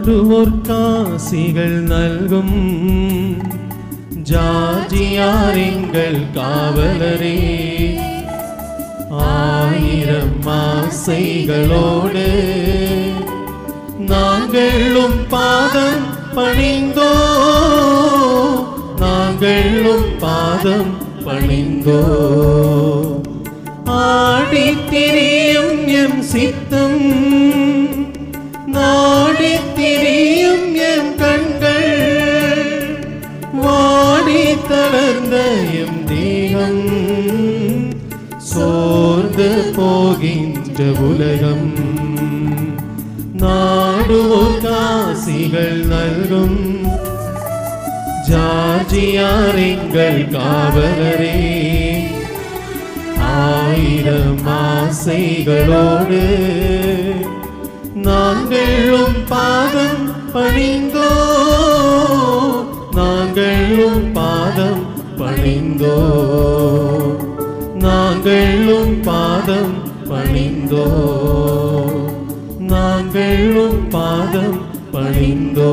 நாடுவோர்க்காசிகள் நல்கும் ஜார்ஜியார் எங்கள் காவலரே. ஆயிரம் ஆசைகளோடு நாங்களும் பாதம் பணிந்தோ, நாங்களும் பாதம் பணிந்தோ. ஆடித்திரியும் எம் சித்தம், நாடித்திரியும் எம் கண்கள், வாடி தளர்ந்த எம் தேகம், சோர்ந்து போகின்ற உலகம். நாடுவோர்க்காசிகள் நல்கும் ஜார்ஜியார் எங்கள் காவலரே. ஆயிரம் ஆசைகளோடு நாங்களும் பாதம் பணிந்தோ, நாங்களும் பாதம் பணிந்தோ, நாங்களும் பாதம் பணிந்தோ, நாங்களும் பாதம் பணிந்தோ.